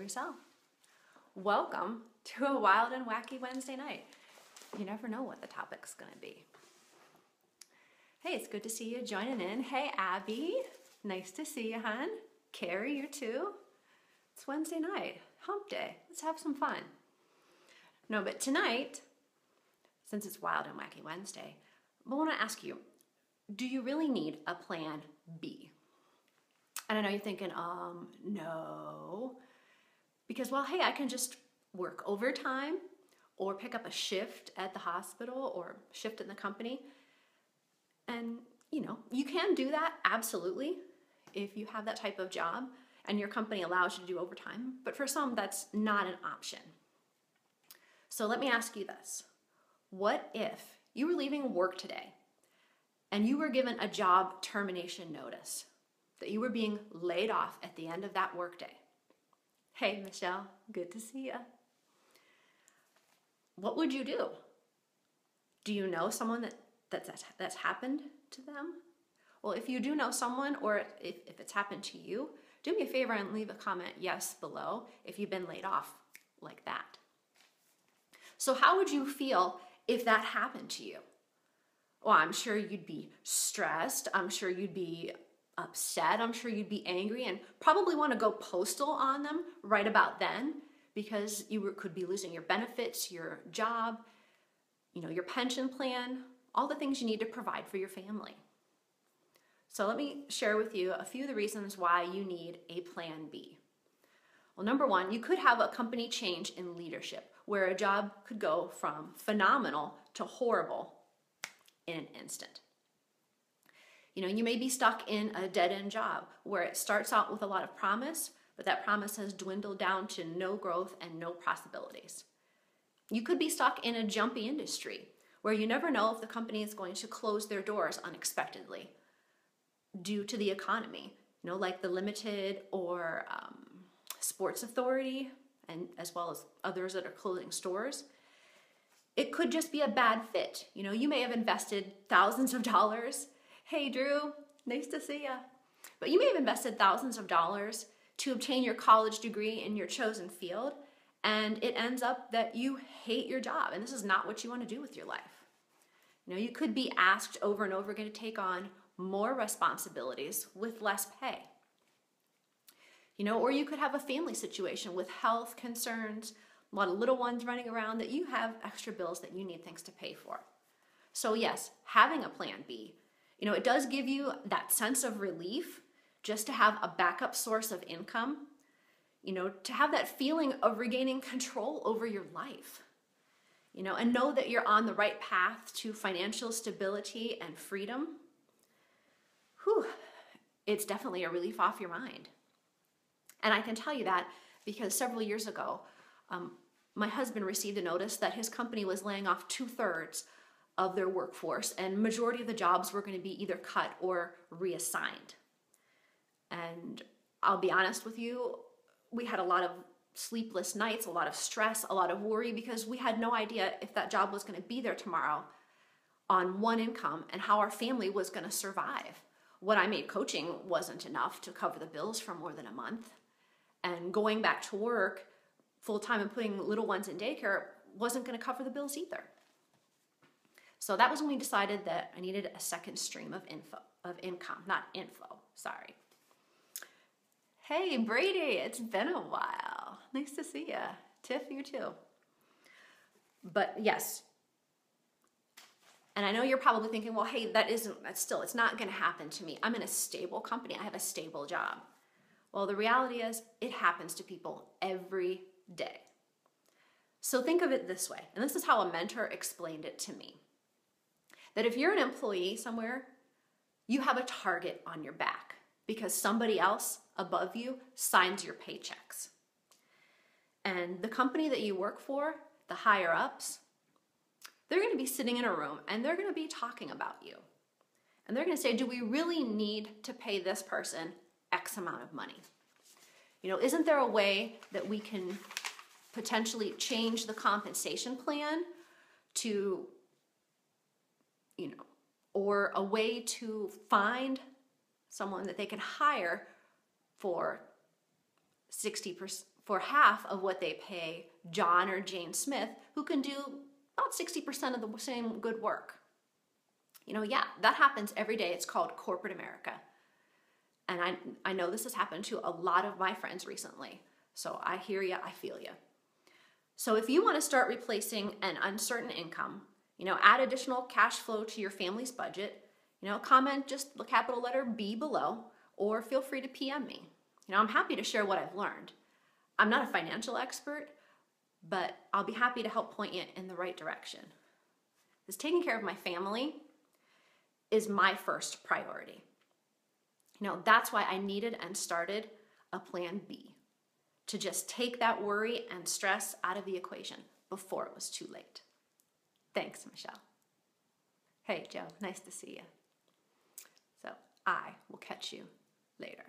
yourself. Welcome to a wild and wacky Wednesday night. You never know what the topic's going to be. Hey, it's good to see you joining in. Hey, Abby. Nice to see you, hon. Carrie, you too. It's Wednesday night, hump day. Let's have some fun. No, but tonight, since it's Wild and Wacky Wednesday, I want to ask you, do you really need a plan B? And I know you're thinking, no. Because, well, hey, I can just work overtime or pick up a shift at the hospital or shift in the company. And, you can do that, absolutely, if you have that type of job and your company allows you to do overtime. But for some, that's not an option. So let me ask you this. What if you were leaving work today and you were given a job termination notice that you were being laid off at the end of that workday? Hey, Michelle, good to see you. What would you do? Do you know someone that's happened to them? Well, if you do know someone, or if it's happened to you, do me a favor and leave a comment yes below if you've been laid off like that. So how would you feel if that happened to you? Well, I'm sure you'd be stressed. I'm sure you'd be upset. I'm sure you'd be angry and probably want to go postal on them right about then, because you could be losing your benefits, your job, your pension plan, all the things you need to provide for your family. So let me share with you a few of the reasons why you need a plan B. Well, number one, you could have a company change in leadership where a job could go from phenomenal to horrible in an instant. You may be stuck in a dead-end job where it starts out with a lot of promise, but that promise has dwindled down to no growth and no possibilities. You could be stuck in a jumpy industry where you never know if the company is going to close their doors unexpectedly due to the economy, like the Limited or Sports Authority, and as well as others that are closing stores. It could just be a bad fit. You may have invested thousands of dollars. Hey, Drew, nice to see ya. But you may have invested thousands of dollars to obtain your college degree in your chosen field, and it ends up that you hate your job, and this is not what you want to do with your life. You could be asked over and over again to take on more responsibilities with less pay. Or you could have a family situation with health concerns, a lot of little ones running around that you have extra bills that you need things to pay for. So yes, having a plan B, it does give you that sense of relief just to have a backup source of income, to have that feeling of regaining control over your life, and know that you're on the right path to financial stability and freedom. It's definitely a relief off your mind. And I can tell you that because several years ago, my husband received a notice that his company was laying off 2/3 of their workforce, and majority of the jobs were going to be either cut or reassigned. And I'll be honest with you, we had a lot of sleepless nights, a lot of stress, a lot of worry, because we had no idea if that job was going to be there tomorrow on one income and how our family was going to survive. What I made coaching wasn't enough to cover the bills for more than a month. And going back to work full-time and putting little ones in daycare wasn't going to cover the bills either. So that was when we decided that I needed a second stream of income. Hey, Brady, it's been a while. Nice to see you. Tiff, you too. But yes, and I know you're probably thinking, well, hey, it's not going to happen to me. I'm in a stable company. I have a stable job. Well, the reality is it happens to people every day. So think of it this way, and this is how a mentor explained it to me, that if you're an employee somewhere, you have a target on your back because somebody else above you signs your paychecks. And the company that you work for, the higher ups, they're going to be sitting in a room and they're going to be talking about you. And they're going to say, do we really need to pay this person X amount of money? Isn't there a way that we can potentially change the compensation plan to, or a way to find someone that they can hire for for half of what they pay John or Jane Smith, who can do about 60% of the same good work. Yeah, that happens every day. It's called corporate America. And I know this has happened to a lot of my friends recently. So I hear you, I feel you. So if you want to start replacing an uncertain income, add additional cash flow to your family's budget, comment just the capital letter B below, or feel free to PM me. I'm happy to share what I've learned. I'm not a financial expert, but I'll be happy to help point you in the right direction. Because taking care of my family is my first priority. That's why I needed and started a plan B, to just take that worry and stress out of the equation before it was too late. Thanks, Michelle. Hey, Joe, nice to see you. So I will catch you later.